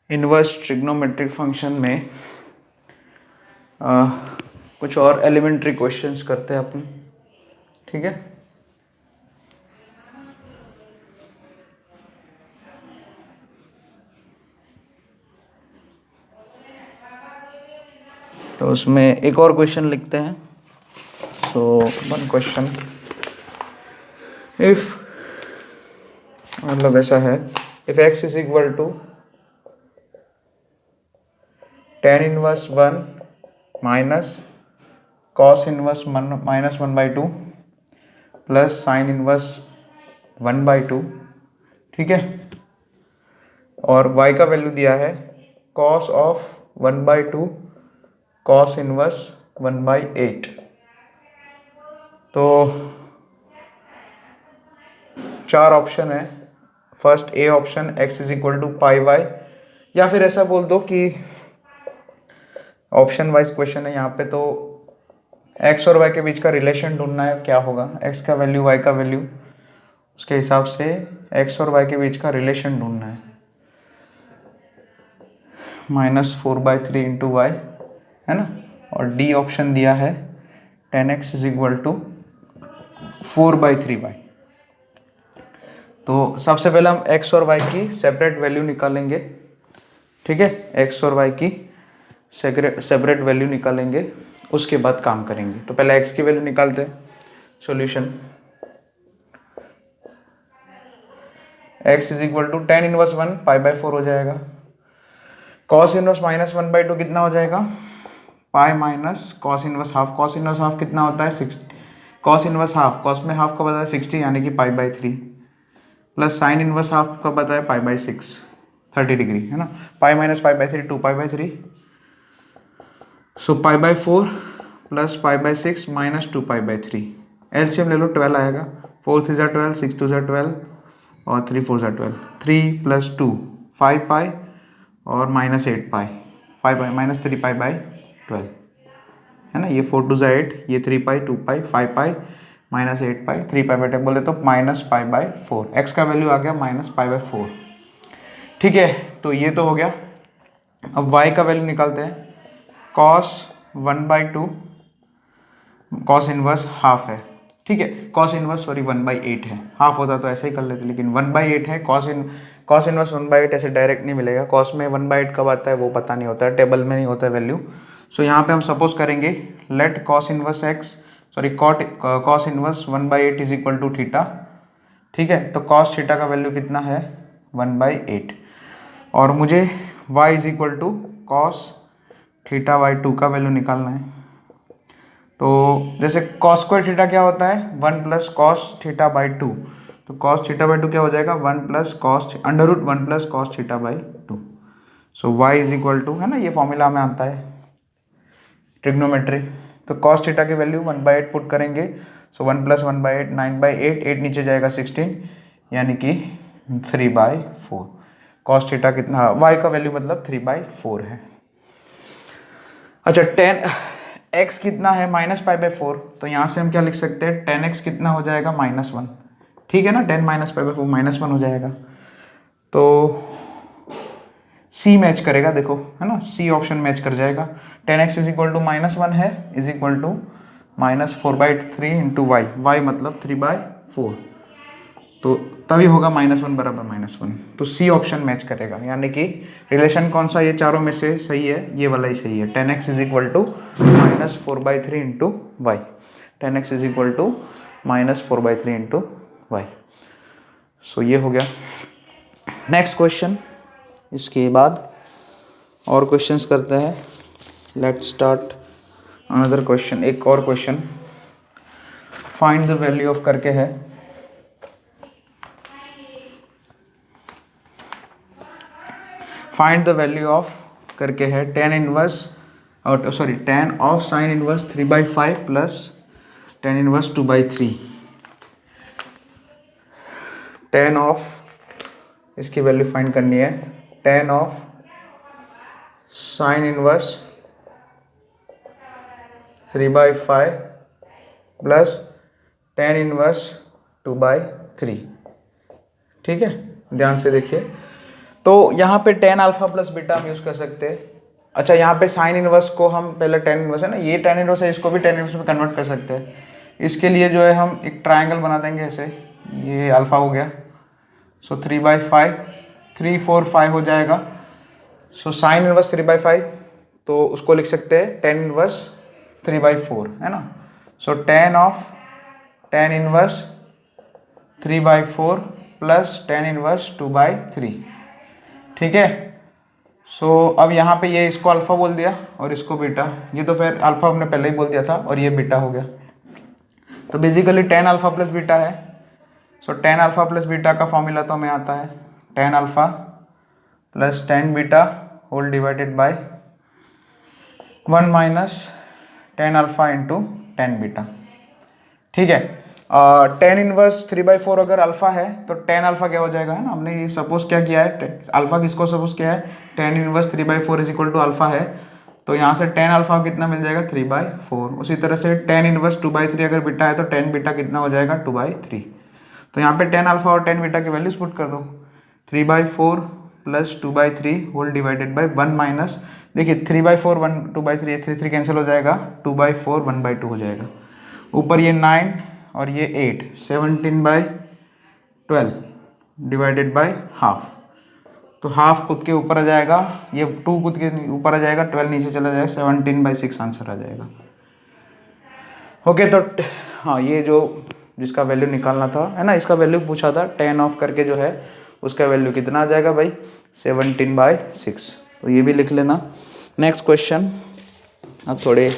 Inverse trigonometric function में कुछ और एलिमेंट्री क्वेश्चंस करते हैं अपन, ठीक है। तो उसमें एक और क्वेश्चन लिखते हैं। सो वन क्वेश्चन, इफ मतलब ऐसा है, if x is equal to tan inverse 1 minus cos inverse minus 1/2 plus sine inverse 1/2, ठीक है। और y का वैल्यू दिया है cos ऑफ 1/2 cos इनवर्स 1/8। तो चार ऑप्शन है। First A option x is equal to pi y, या फिर ऐसा बोल दो कि ऑप्शन वाइज क्वेश्चन है यहाँ पे, तो x और y के बीच का रिलेशन ढूंढना है, क्या होगा x का वैल्यू y का वैल्यू, उसके हिसाब से x और y के बीच का रिलेशन ढूंढना है। -4/3 इंटू वाई है ना, और डी ऑप्शन दिया है tan x is equal to 4/3y। तो सबसे पहले हम x और y की सेपरेट वैल्यू निकालेंगे, ठीक है। x और y की सेपरेट वैल्यू निकालेंगे, उसके बाद काम करेंगे। तो पहले x की वैल्यू निकालते हैं। Solution x is equal to tan inverse 1 π/4 हो जाएगा। cos इनवर्स -1/2 कितना हो जाएगा, pi minus cos inverse half. cos inverse half कितना होता है 60, cos इनवर्स हाफ, cos में हाफ का पता है 60 यानी कि π/3, प्लस साइन इनवर्स हाफ का पता है π/6 30 डिग्री है ना। पाई माइनस π/3 2π/3, सो π/4 प्लस π/6 माइनस 2π/3। एलसीएम ले लो, 12 आएगा। 4 3 12, 6 2 12 और 3 4 12, 3 + 2 5 पाई और -8 पाई, 5 पाई माइनस 3 π/12 है ना। ये 4 2 8, ये 3 पाई 2 पाई 5 पाई -8 पाई 3 π/10 बोले तो -π/4। एक्स का वैल्यू आ गया -π/4, ठीक है। तो ये तो हो गया। अब y का वैल्यू निकालते हैं। cos 1/2 cos इनवर्स हाफ है, ठीक है। cos इनवर्स 1/8 है, हाफ होता तो ऐसे ही कर लेते, लेकिन 1/8 है। cos इनवर्स 1/8 ऐसे डायरेक्ट नहीं मिलेगा। cos में 1/8 कब आता है वो पता नहीं होता है, टेबल में नहीं होता है वैल्यू। सो यहाँ पे हम सपोज करेंगे let cos inverse cos inverse 1/8 is equal to theta, ठीक है। तो cos थीटा का वैल्यू कितना है 1/8, और मुझे y is equal to cos θ/2 का वैल्यू निकालना है। तो जैसे cos स्क्वायर थीटा क्या होता है 1 + cos θ/2, तो cos θ/2 क्या हो जाएगा 1 + cos √1 + cos θ/2। So y is equal to, है ना, ये फॉर्मूला में आता है ट्रिग्नोमेट्री। तो cos थीटा की वैल्यू 1/8 पुट करेंगे। सो 1 + 1/8 9/8, 8 नीचे जाएगा 16 यानी कि 3/4। cos थीटा कितना, y का वैल्यू मतलब 3/4 है। अच्छा, tan x कितना है -π/4, तो यहाँ से हम क्या लिख सकते हैं tan x कितना हो जाएगा -1, ठीक है ना। tan -π/4 -1 हो जाएगा। तो C मैच करेगा, देखो है ना, C ऑप्शन मैच कर जाएगा। tan x is equal to -1 है, is equal to -4/3 into y, y मतलब 3/4, तो तभी होगा -1 बराबर -1। तो सी ऑप्शन मैच करेगा, यानी कि रिलेशन कौन सा, ये चारों में से सही है, ये वाला ही सही है। tan x is equal to -4/3 into y, tan x is equal to -4/3 into y. So ये हो गया। नेक्स्ट क्वेश्चन, इसके बाद और क्वेश्चंस करते हैं। Let's start another question. एक और question find the value of करके है। फाइंड द वैल्यू ऑफ करके है tan inverse tan of sine inverse 3/5 plus tan inverse 2/3। tan of इसकी वैल्यू फाइंड करनी है। tan of sine inverse 3/5 plus tan inverse 2/3, ठीक है। ध्यान से देखिए, तो यहाँ पे टेन अल्फा प्लस बीटा हम यूज़ कर सकते हैं। अच्छा, यहाँ पे साइन इनवर्स को हम पहले टेन इनवर्स है ना, ये टेन इनवर्स है, इसको भी टेन इनवर्स में कन्वर्ट कर सकते हैं। इसके लिए जो है हम एक ट्रायंगल बना देंगे ऐसे, ये अल्फा हो गया, सो 3/5, 3 4 5 हो जाएगा। सो साइन इनवर्स 3/5, तो उसको लिख सकते हैं टेन इनवर्स 3/4 है ना। So tan inverse 3/4 plus tan inverse 2/3, ठीक है। सो अब यहाँ पे ये इसको अल्फा बोल दिया और इसको बीटा, ये तो फिर अल्फा हमने पहले ही बोल दिया था, और ये बीटा हो गया। तो basically tan alpha plus beta है। So tan alpha plus beta का फॉर्मूला तो हमें आता है tan alpha plus tan beta whole divided by 1 minus tan alpha into tan beta, ठीक है। टेन इनवर्स 3/4 अगर अल्फा है तो टेन अल्फा क्या हो जाएगा, है ना, हमने ये सपोज क्या किया है, अल्फा किसको सपोज किया है, tan inverse 3/4 is equal to alpha है, तो यहाँ से टेन अल्फा कितना मिल जाएगा 3/4। उसी तरह से टेन इनवर्स 2/3 अगर बीटा है तो टेन बीटा कितना हो जाएगा 2/3। तो यहाँ पे टेन अल्फा और टेन बीटा की वैल्यूज पुट कर दो, 3/4 plus 2/3 whole divided by 1 minus, देखिए 3/4 1 2/3, 3 कैंसिल हो जाएगा, 2/4 1/2 हो जाएगा, ऊपर ये 9 और ये 8, 17/12 डिवाइडेड बाई हाफ, तो हाफ खुद के ऊपर आ जाएगा, ये 2 खुद के ऊपर आ जाएगा, 12 नीचे चला जाएगा, 17/6 आंसर आ जाएगा। ओके, तो हाँ, ये जो जिसका वैल्यू निकालना था, है ना, इसका वैल्यू पूछा था, 10 ऑफ करके जो है उसका वैल्यू कितना आ जाएगा भाई, 17/6, तो ये भी लिख लेना। नेक्स्ट क्वेश्चन, अब थोड़े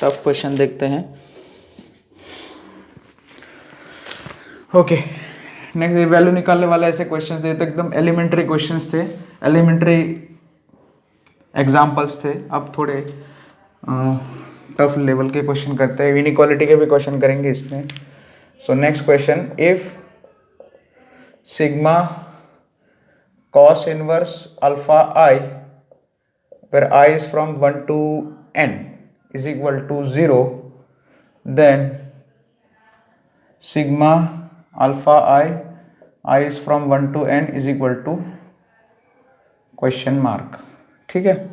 टफ क्वेश्चन देखते हैं। ओके, नेक्स्ट वैल्यू निकालने वाले ऐसे क्वेश्चंस थे, तो एकदम एलिमेंट्री क्वेश्चंस थे, एलिमेंट्री एग्जांपल्स थे। अब थोड़े टफ लेवल के क्वेश्चन करते हैं, इनइक्वालिटी के भी क्वेश्चन करेंगे इसमें। So next question, if sigma cos inverse alpha I where I is from 1 to n is equal to 0, then sigma alpha I is from 1 to n is equal to question mark, ठीक है।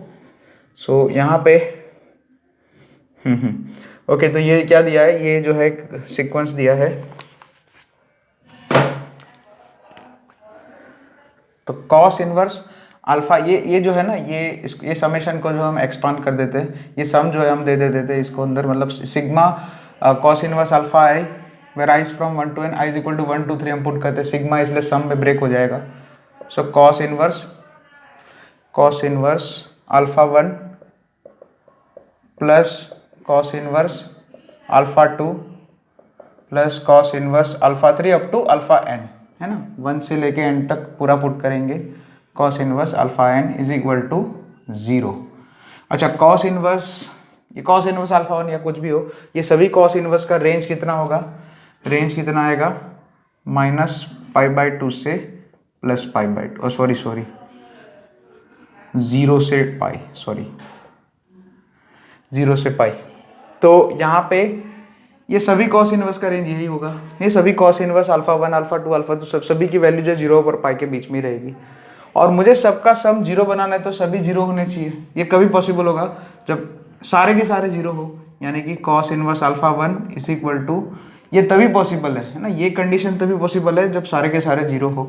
सो यहाँ पे okay, तो ये क्या दिया है, ये जो है सीक्वेंस दिया है, तो cos इनवर्स अल्फा, ये जो है ना, ये समेशन को जो हम एक्सपांड कर देते हैं, ये सम जो है हम दे देते थे इसको अंदर, मतलब sigma cos inverse alpha i where i is from 1 to n, i is equal to 1 2 3 हम पुट करते हैं सिग्मा, इसलिए सम में ब्रेक हो जाएगा। सो cos inverse alpha 1 plus cos inverse alpha 2 plus cos inverse alpha 3 up to alpha n, है ना, 1 से लेके n तक पूरा पुट करेंगे, cos inverse alpha n is equal to 0। अच्छा, cos इनवर्स, ये cos इनवर्स अल्फा 1 या कुछ भी हो, ये सभी cos इनवर्स का रेंज कितना होगा, रेंज कितना आएगा, -π/2 से +π/2, सॉरी 0 से पाई, 0 से पाई। तो यहाँ पे ये सभी cos इनवर्स का रेंज यही होगा, ये सभी cos inverse alpha 1 alpha 2 alpha 2 सभी की वैल्यू जो 0 और पाई के बीच में रहेगी, और मुझे सबका सम 0 बनाना है, तो सभी 0 होने चाहिए। ये कभी पॉसिबल होगा जब सारे के सारे 0 हो, यानी कि cos inverse alpha 1 is equal to, ये तभी पॉसिबल है ना, ये कंडीशन तभी पॉसिबल है जब सारे के सारे 0 हो,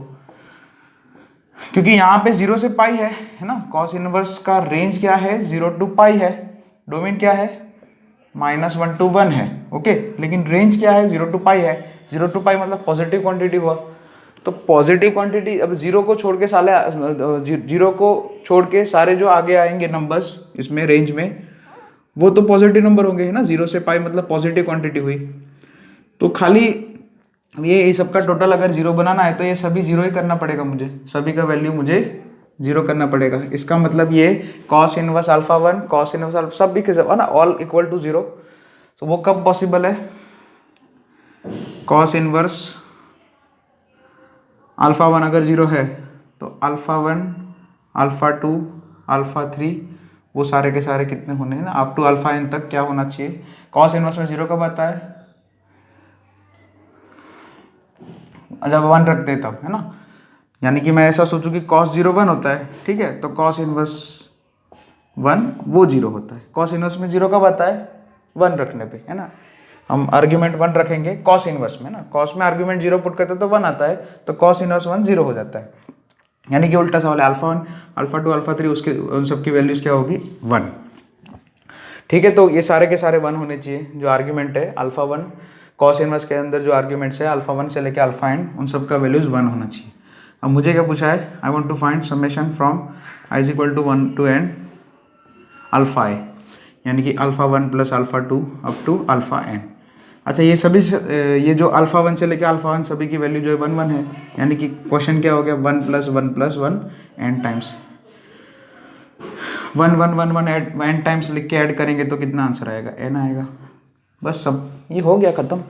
क्योंकि यहाँ पे 0 से पाई है ना, cos इनवर्स का रेंज क्या है, 0 to पाई है, डोमेन क्या है -1 to 1 है, ओके, लेकिन रेंज क्या है, 0 to पाई है, 0 to पाई मतलब पॉजिटिव क्वांटिटी हुआ, तो पॉजिटिव क्वांटिटी, अब 0 को छोड़ के सारे जो आगे आएंगे नंबर्स इसमें रेंज में, वो तो पॉजिटिव नंबर होंगे, है ना, 0 से पाई मतलब पॉजिटिव क्वांटिटी हुई, तो खाली ये सबका टोटल अगर 0 बनाना है तो ये सभी 0 ही करना पड़ेगा मुझे, सभी का वैल्यू मुझे 0 करना पड़ेगा। इसका मतलब ये cos inverse alpha 1 cos inverse alpha सब भी ना, ऑल इक्वल टू 0, तो वो कब पॉसिबल है, cos इनवर्स अल्फा 1 अगर 0 है तो अल्फा 1 अल्फा 2 अल्फा 3 वो सारे के सारे कितने होने हैं ना, अप टू अल्फा n तक क्या होना चाहिए, cos इनवर्स में 0 कब आता है, जब 1 रख दे तब, है ना, यानी कि मैं ऐसा सोचूं कि cos 0 1 होता है, ठीक है, तो cos इनवर्स 1 वो 0 होता है। cos इनवर्स में 0 कब आता है? 1 रखने पे, है ना। हम आर्ग्यूमेंट 1 रखेंगे cos इनवर्स में ना, cos में आर्ग्यूमेंट 0 पुट करते तो 1 आता है, तो cos इनवर्स 1 0 हो जाता है। यानी कि उल्टा सवाल है, अल्फा 1 अल्फा 2 अल्फा 3 उसके उन सब की वैल्यूज क्या होगी? 1। ठीक है, तो ये सारे के सारे 1 होने चाहिए। जो आर्ग्यूमेंट है अल्फा 1 cos इनवर्स के अंदर जो आर्ग्यूमेंट्स है अल्फा 1 से लेकर अल्फा n, उन सब का वैल्यूज 1 होना चाहिए। अब मुझे क्या पूछा है? I want to find summation from i is equal to 1 to n alpha i, यानी कि alpha 1 plus alpha 2 up to alpha n। अच्छा, ये सभी ये जो अल्फा 1 से लेकर अल्फा 1 सभी की वैल्यू जो है 1 1 है, यानी कि क्वेश्चन क्या हो गया? 1 plus 1 plus 1 n times 1 1 1 1 n times लिख के ऐड करेंगे तो कितना आंसर आएगा? n आएगा। बस सब ये हो गया ख़त्म,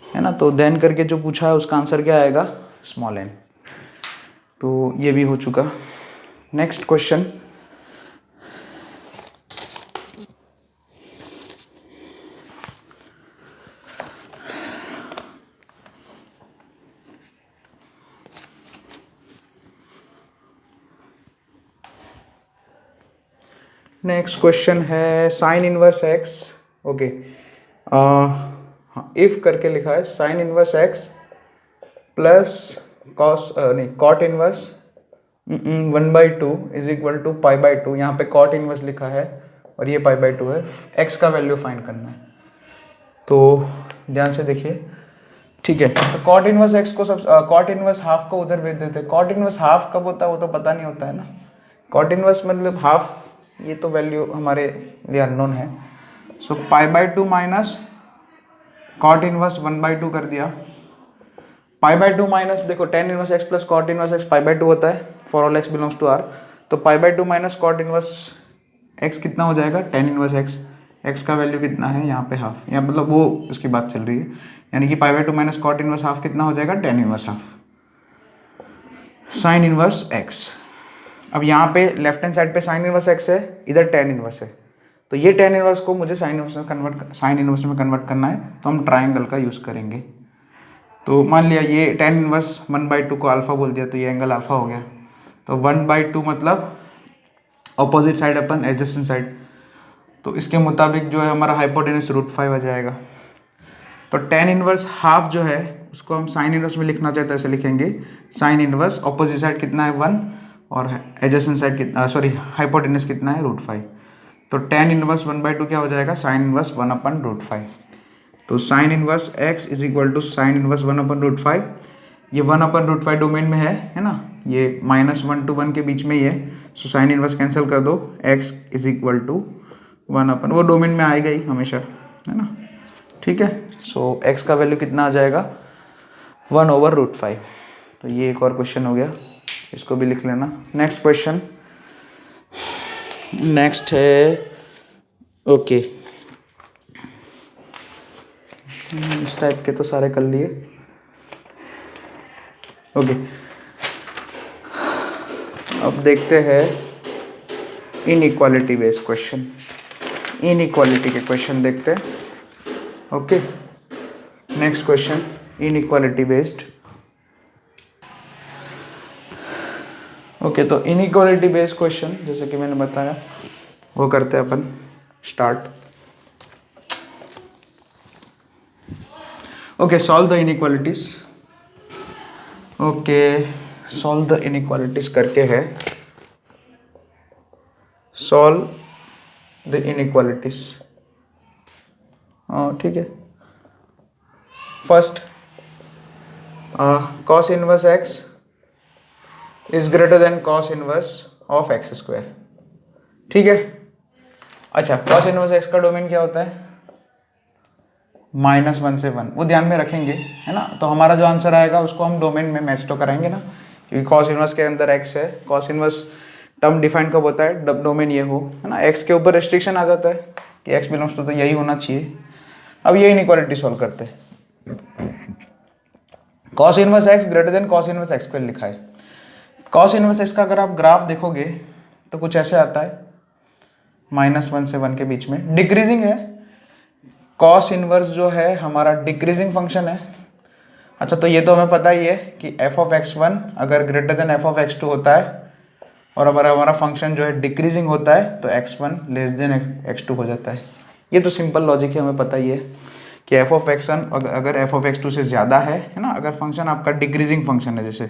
है ना। तो देन करके जो पूछा है उसका आंसर क्या आएगा? Small n। तो ये भी हो चुका। नेक्स्ट क्वेश्चन, नेक्स्ट क्वेश्चन है sine inverse x. Okay, if करके लिखा है sine inverse x plus cos नहीं cot inverse 1/2 is equal to pi by 2। यहाँ पे कॉट इनवर्स लिखा है और ये पाई बाई 2 है। एक्स का वैल्यू फाइंड करना है, तो ध्यान से देखिए। ठीक है, तो कॉट इनवर्स एक्स को सब कॉट इनवर्स हाफ को उधर भेज देते हैं। कॉट इनवर्स हाफ कब होता है वो तो पता नहीं होता है ना। कॉट इनवर्स मतलब हाफ, ये तो वैल्यू हमारे लिए अननोन है। So pi by 2 minus cot inverse 1/2 कर दिया। पाई बाई 2 माइनस देखो tan inverse x plus cot inverse x pi by 2 होता है for all x belongs to R. तो pi by 2 minus cot inverse x कितना हो जाएगा? Tan inverse x. एक्स का वैल्यू कितना है यहाँ पे? हाफ। यहाँ मतलब वो उसकी बात चल रही है, यानी कि pi by 2 minus cot inverse half कितना हो जाएगा? Tan inverse half sine inverse x. अब यहाँ पे लेफ्ट हैंड साइड पे साइन इनवर्स एक्स है, इधर टेन इनवर्स है, तो ये टेन इनवर्स को मुझे साइन इनवर्स में कन्वर्ट करना है, तो हम ट्राइंगल का यूज़ करेंगे। तो मान लिया ये टेन इनवर्स 1/2 को अल्फा बोल दिया, तो ये एंगल अल्फा हो गया। तो 1/2 मतलब ऑपोजिट साइड अपन एडजेसेंट साइड, तो इसके मुताबिक जो है हमारा हाइपोटेनस √5 आ जाएगा। तो टेन इनवर्स हाफ जो है उसको हम साइन इनवर्स में लिखना चाहते हैं, ऐसे लिखेंगे साइन इनवर्स ऑपोजिट साइड कितना है 1 और एडजेसेंट साइड कितना सॉरी हाइपोटेनस कितना है √5। तो टेन इनवर्स 1/2 क्या हो जाएगा? Sine inverse 1/√5। तो sine inverse x is equal to sine inverse 1/√5। ये 1/√5 डोमेन में है ना, ये -1 to 1 के बीच में ही है। सो साइन इनवर्स कैंसिल कर दो, एक्स इज इक्वल टू 1 वो डोमेन में आएगा ही हमेशा, है ना। ठीक है, सो एक्स का वैल्यू कितना आ जाएगा? 1/√5। तो ये एक और क्वेश्चन हो गया, इसको भी लिख लेना। नेक्स्ट क्वेश्चन, नेक्स्ट है ओके इस टाइप के तो सारे कर लिए। ओके, अब देखते हैं इनइक्वालिटी बेस्ड क्वेश्चन। इनइक्वालिटी के क्वेश्चन देखते हैं। Okay, next question inequality based. Okay, तो इनइक्वालिटी बेस्ड क्वेश्चन जैसे कि मैंने बताया वो करते हैं अपन start. Okay, solve the inequalities. Okay, solve the inequalities करके है सॉल्व द इनइक्वालिटीज। ठीक है, first cos inverse x is greater than cos inverse of x square. ठीक है, अच्छा cos इनवर्स एक्स का डोमेन क्या होता है? -1 से 1, वो ध्यान में रखेंगे, है ना। तो हमारा जो आंसर आएगा उसको हम डोमेन में मैच तो कराएंगे ना, क्योंकि cos इनवर्स के अंदर x है। cos इनवर्स टर्म डिफाइन कब होता है? डोमेन ये हो, है ना। x के ऊपर रेस्ट्रिक्शन आ जाता है कि x बिलोंग्स तो यही होना चाहिए। अब ये इनइक्वालिटी सॉल्व करते हैं। cos inverse x greater than cos inverse x square लिखा है। cos इनवर्स x का अगर आप ग्राफ देखोगे तो कुछ ऐसे आता है, -1 से 1 के बीच में डिक्रीजिंग है। cos इनवर्स जो है हमारा डिक्रीजिंग फंक्शन है अच्छा, तो ये तो हमें पता ही है कि एफ ऑफ एक्स वन अगर greater than f of x two होता है और अगर हमारा फंक्शन जो है डिक्रीजिंग होता है तो x one less than x two हो जाता है। ये तो सिंपल लॉजिक है, हमें पता ही है कि एफ ऑफ एक्स वन अगर एफ ऑफ एक्स टू से ज़्यादा है ना, अगर फंक्शन आपका डिक्रीजिंग फंक्शन है, जैसे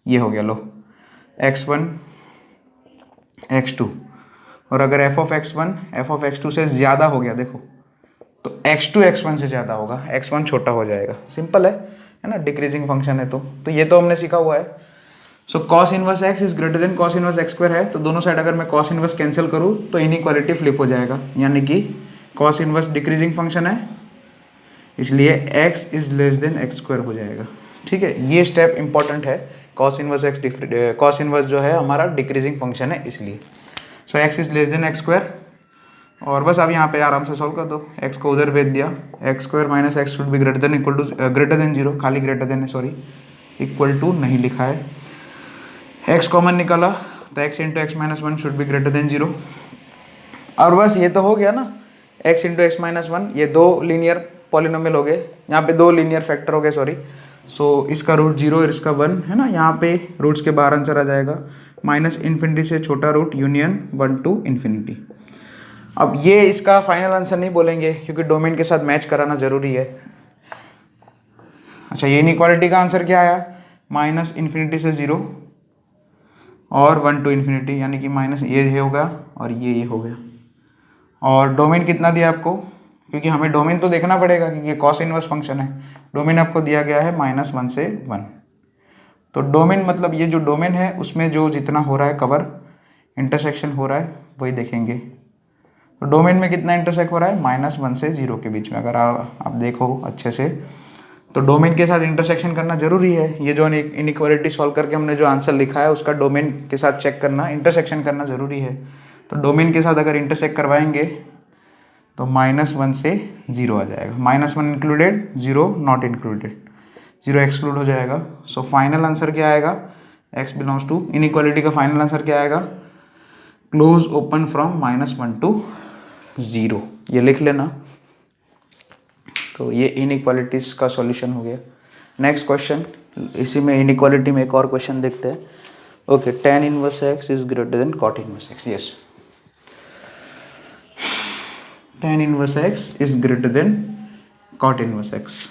ये हो गया लो एक्स वन एक्स टू, और अगर f of x one f of x two से ज़्यादा हो गया देखो, तो एक्स टू एक्स वन से ज़्यादा होगा, एक्स वन छोटा हो जाएगा। सिंपल है ना, डिक्रीजिंग फंक्शन है तो ये तो हमने सीखा हुआ है। So cos inverse x is greater then cos inverse x square है, तो दोनों साइड अगर मैं कॉस इनवर्स कैंसिल करूँ तो इनइक्वालिटी फ्लिप हो जाएगा, यानी कि कॉस इनवर्स डिक्रीजिंग फंक्शन है इसलिए x is less than x square हो जाएगा। ठीक है, ये स्टेप इंपॉर्टेंट है। Cos inverse x cos inverse जो है हमारा डिक्रीजिंग फंक्शन है इसलिए। So x is less than x square, और बस अब यहाँ पे आराम से सॉल्व कर दो। एक्स को उधर भेज दिया, x square minus x should be greater than equal to greater than zero, खाली ग्रेटर देन है, सॉरी इक्वल टू नहीं लिखा है। एक्स कॉमन निकाला तो x into x minus one should be greater than zero, और बस ये तो हो गया ना। X into x minus one, ये दो लीनियर पॉलिनोमियल हो गए, यहाँ पे दो लीनियर फैक्टर हो गए, सॉरी। सो इसका रूट जीरो और इसका वन है ना, यहाँ पे रूट्स के बाहर आंसर आ जाएगा माइनस इन्फिनिटी से छोटा root union one to infinity. अब ये इसका फाइनल आंसर नहीं बोलेंगे क्योंकि डोमेन के साथ मैच कराना जरूरी है। अच्छा, ये इनइक्वालिटी का आंसर क्या आया, माइनस इन्फिनिटी से जीरो और वन टू इन्फिनिटी, यानी कि माइनस ये होगा और ये हो गया। और डोमेन कितना दिया आपको, क्योंकि हमें डोमेन तो देखना पड़ेगा क्योंकि ये कॉस इनवर्स फंक्शन है। डोमेन आपको दिया गया है माइनस वन से वन, तो डोमेन मतलब ये जो डोमेन है उसमें जो जितना हो रहा है कवर इंटरसेक्शन हो रहा है वही देखेंगे। तो डोमेन में कितना इंटरसेक्ट हो रहा है, माइनस वन से जीरो के बीच में। अगर आप देखो अच्छे से तो डोमेन के साथ इंटरसेक्शन करना जरूरी है। ये जो इनइक्वालिटी सॉल्व करके हमने जो आंसर लिखा है उसका डोमेन के साथ चेक करना, इंटरसेक्शन करना जरूरी है। तो डोमेन के साथ अगर इंटरसेक्ट करवाएंगे तो माइनस वन से जीरो आ जाएगा, minus one included, zero not included, zero exclude हो जाएगा। सो फाइनल आंसर क्या आएगा, एक्स बिलोंग्स टू, इनइक्वालिटी का फाइनल आंसर क्या आएगा, close open from minus one two zero, ये लिख लेना। तो ये इनइक्वालिटीज का सॉल्यूशन हो गया। नेक्स्ट क्वेश्चन, इसी में इनइक्वालिटी में एक और क्वेश्चन देखते हैं। Okay, tan inverse x is greater then cot inverse x, yes, tan inverse x is greater then cot inverse x.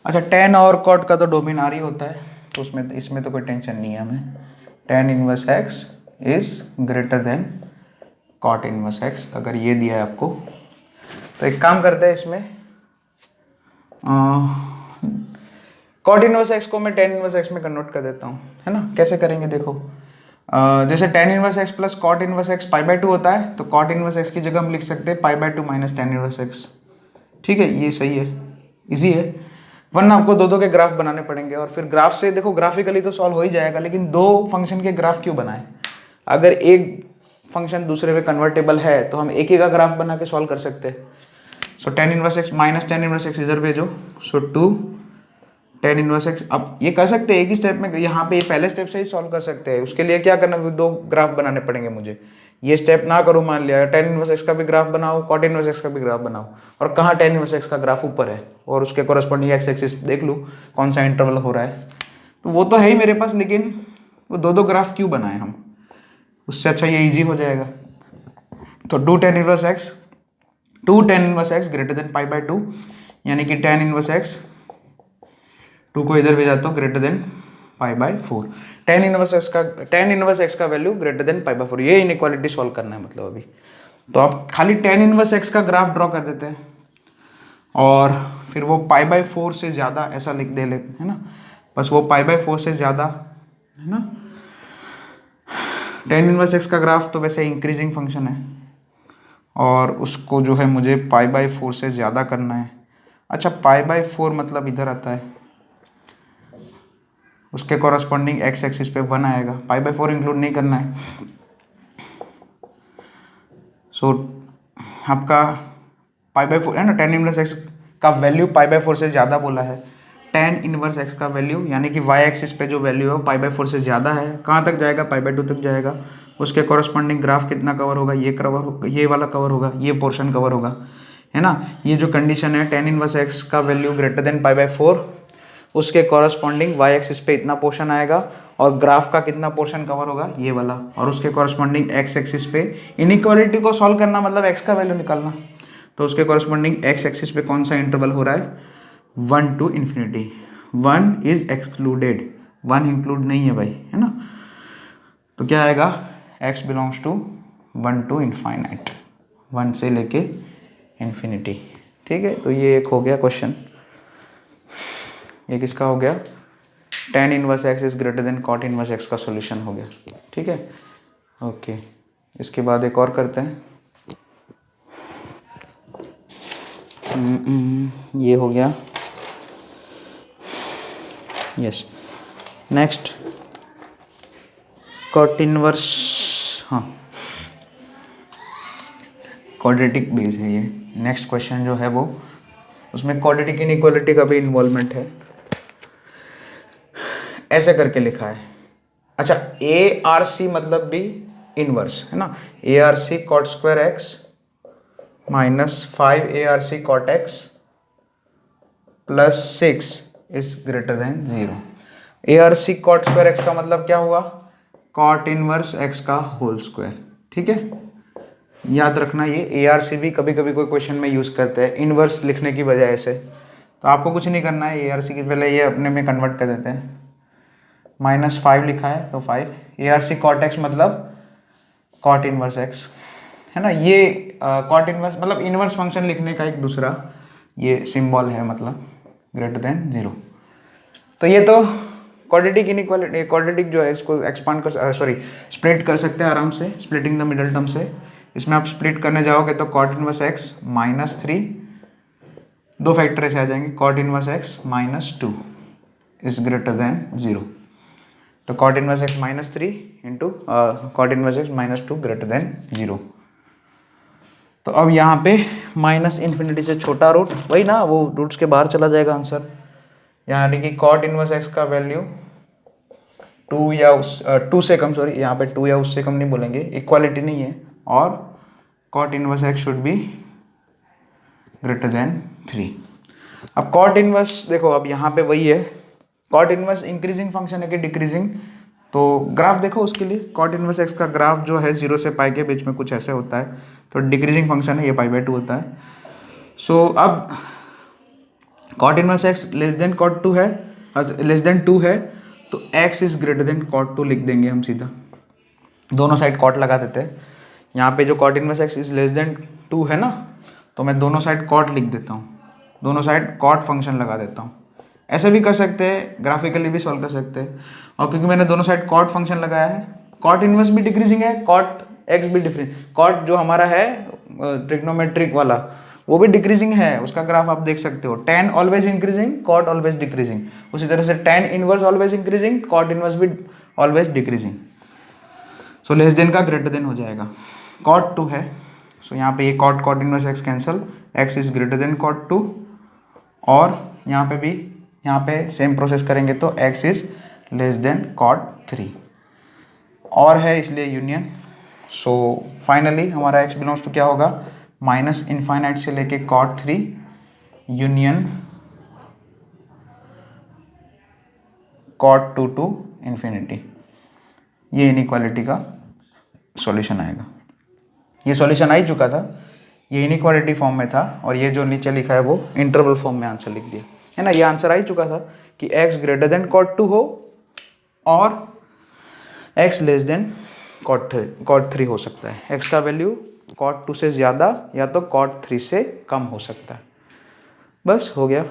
अच्छा, tan और cot का तो डोमेन आर ही होता है, तो इसमें तो कोई टेंशन नहीं है हमें। tan inverse x is greater then cot inverse x, अगर ये दिया है आपको तो एक काम करते हैं, इसमें cot इनवर्स एक्स को मैं tan इनवर्स एक्स में कन्वर्ट कर देता हूँ, है ना। कैसे करेंगे देखो, जैसे tan inverse x plus cot inverse x pi by to होता है, तो cot इनवर्स एक्स की जगह हम लिख सकते हैं पाई by to minus tan inverse x. ठीक है, ये सही है, इजी है। वरना आपको दो के ग्राफ बनाने पड़ेंगे, और फिर ग्राफ से देखो ग्राफिकली तो सॉल्व हो ही जाएगा, लेकिन दो फंक्शन के ग्राफ क्यों बनाए। अगर एक फंक्शन दूसरे में कन्वर्टेबल है तो हम एक का ग्राफ बना के सॉल्व कर सकते हैं। सो tan inverse x minus tan inverse x इधर भेजो, सो टू tan इनवर्स एक्स। अब ये कर सकते हैं एक ही स्टेप में, यहाँ पे ये पहले स्टेप से ही सॉल्व कर सकते हैं। उसके लिए क्या करना, दो ग्राफ बनाने पड़ेंगे मुझे। ये स्टेप ना करूँ, मान लिया tan इनवर्स एक्स का भी ग्राफ बनाओ, cot इनवर्स एक्स का भी ग्राफ बनाओ, और कहाँ tan इनवर्स एक्स का ग्राफ ऊपर है और उसके कोरस्पॉन्डिंग एक्स एक्सिस देख लूँ कौन सा इंटरवल हो रहा है। तो वो तो है ही मेरे पास, लेकिन वो दो ग्राफ क्यों बनाए हम, उससे अच्छा ये ईजी हो जाएगा। तो two tan inverse x greater than pi by two, यानी कि tan इनवर्स एक्स, टू को इधर भेजा तो greater than pi by four. tan inverse x का value greater than pi by four, ये इनइक्वालिटी सॉल्व करना है मतलब अभी। तो आप खाली tan इनवर्स एक्स का ग्राफ ड्रॉ कर देते हैं और फिर वो पाई बाय फोर से ज़्यादा ऐसा लिख दे लेते है ना, बस वो पाई बाय फोर से ज़्यादा है ना। tan इनवर्स एक्स का ग्राफ तो वैसे इंक्रीजिंग फंक्शन है और उसको जो है मुझे पाई बाय फोर से ज़्यादा करना है। अच्छा, पाई बाय फोर मतलब इधर आता है, उसके कॉरस्पॉन्डिंग एक्स एक्सिस पे वन आएगा, पाई बाय फोर इंक्लूड नहीं करना है। सो आपका पाई बाय फोर है ना, tan इनवर्स एक्स का वैल्यू पाई बाय फोर से ज़्यादा बोला है। tan इनवर्स एक्स का वैल्यू यानी कि वाई एक्सिस पे जो वैल्यू है वो पाई बाय फोर से ज़्यादा है। कहाँ तक जाएगा, पाई बाय टू तक जाएगा। उसके कॉरस्पॉन्डिंग ग्राफ कितना कवर होगा, ये वाला कवर होगा, ये पोर्शन कवर होगा, है ना। ये जो कंडीशन है tan इनवर्स x का वैल्यू ग्रेटर देन π/4, उसके कॉरस्पॉन्डिंग y एक्सिस पे इतना पोर्शन आएगा और ग्राफ का कितना पोर्शन कवर होगा, ये वाला, और उसके कॉरस्पॉन्डिंग x एक्सिस पे इनइक्वालिटी को सॉल्व करना मतलब x का वैल्यू निकालना, तो उसके कॉरस्पॉन्डिंग x एक्सिस पे कौन सा इंटरवल हो रहा है, 1 to infinity। 1 is excluded, 1 include नहीं है भाई, है ना। तो क्या आएगा, x belongs to 1 to infinite, 1 से लेके इन्फिनिटी। ठीक है, तो ये एक हो गया क्वेश्चन। ये किसका हो गया, tan inverse x is greater then cot inverse x का सॉल्यूशन हो गया। ठीक है, ओके। इसके बाद एक और करते हैं। ये हो गया, यस। नेक्स्ट cot इनवर्स, हाँ क्वाड्रेटिक बेस है ये। नेक्स्ट क्वेश्चन जो है वो, उसमें क्वाड्रेटिक इनइक्वालिटी का भी इन्वॉल्वमेंट है। ऐसे करके लिखा है, अच्छा ARC मतलब भी इनवर्स है ना, ARC cot square x minus 5 ARC cot x plus 6 is greater then 0। ARC cot square x का मतलब क्या हुआ, cot इनवर्स x का होल स्क्वायर। ठीक है, याद रखना ये ARC भी कभी कभी कोई क्वेश्चन में यूज करते हैं इनवर्स लिखने की बजाय से, तो आपको कुछ नहीं करना है, ARC के पहले ये अपने में कन्वर्ट कर देते हैं। माइनस 5 लिखा है तो 5, ARC cot x मतलब cot इनवर्स x, है ना। ये cot इनवर्स मतलब इनवर्स फंक्शन लिखने का एक दूसरा ये सिंबल है, मतलब ग्रेटर देन 0। तो ये तो क्वाड्रेटिक इनइक्वालिटी, क्वाड्रेटिक जो है इसको एक्सपांड कर स्प्लिट कर सकते हैं आराम से, स्प्लिटिंग द मिडल टर्म से। इसमें आप स्प्लिट करने जाओगे तो cot इनवर्स x माइनस 3, दो फैक्टर ऐसे आ जाएंगे, cot inverse x minus 2 is greater then 0। तो cot inverse x minus 3 into cot inverse x minus 2 greater than 0। तो अब यहाँ पे माइनस इन्फिनिटी से छोटा रूट, वही ना, वो रूट्स के बाहर चला जाएगा आंसर। यानी कि cot इनवर्स x का वैल्यू 2 या 2 से कम, सॉरी यहाँ पे 2 या उससे कम नहीं बोलेंगे, इक्वालिटी नहीं है, और cot inverse x should be greater then 3। अब cot इनवर्स देखो, अब यहाँ पे वही है, cot इनवर्स इंक्रीजिंग फंक्शन है कि डिक्रीजिंग, तो ग्राफ देखो उसके लिए। cot इनवर्स x का ग्राफ जो है 0 से पाई के बीच में कुछ ऐसे होता है, तो डिक्रीजिंग फंक्शन है, ये π/2 होता है। सो अब cot inverse x less than cot 2 है, लेस देन 2 है, तो x is greater then cot 2 लिख देंगे हम सीधा, दोनों साइड cot लगा देते हैं। यहाँ पे जो cot inverse x is less then 2 है ना, तो मैं दोनों साइड cot लिख देता हूँ, दोनों साइड cot फंक्शन लगा देता हूँ। ऐसे भी कर सकते हैं, ग्राफिकली भी सॉल्व कर सकते हैं। और क्योंकि मैंने दोनों साइड cot फंक्शन लगाया है, cot इनवर्स भी डिक्रीजिंग है, cot x भी डिक्रीजिंग, cot जो हमारा है ट्रिग्नोमेट्रिक वाला वो भी डिक्रीजिंग है, उसका ग्राफ आप देख सकते हो। tan always increasing, cot always decreasing, उसी तरह से tan inverse always increasing, cot inverse भी always decreasing. So less than का ग्रेटर देन हो जाएगा, cot 2 है, सो यहाँ पे ये cot inverse x cancel, x is greater then cot 2, और यहाँ पे भी, यहाँ पे सेम प्रोसेस करेंगे तो x is less than cot 3, और है इसलिए यूनियन। सो फाइनली हमारा x बिलोंग्स टू क्या होगा, माइनस इनफाइनाइट से लेके cot 3 union cot 2 to infinity, ये इनइक्वालिटी का सॉल्यूशन आएगा। ये सॉल्यूशन आ ही चुका था, ये इनइक्वालिटी फॉर्म में था, और ये जो नीचे लिखा है वो इंटरवल फॉर्म में आंसर लिख दिया है ना। ये आंसर आ ही चुका था कि x ग्रेटर देन cot 2 हो और x लेस देन cot 3 हो सकता है। x का वैल्यू cot 2 से ज़्यादा या तो cot 3 से कम हो सकता है। बस हो गया।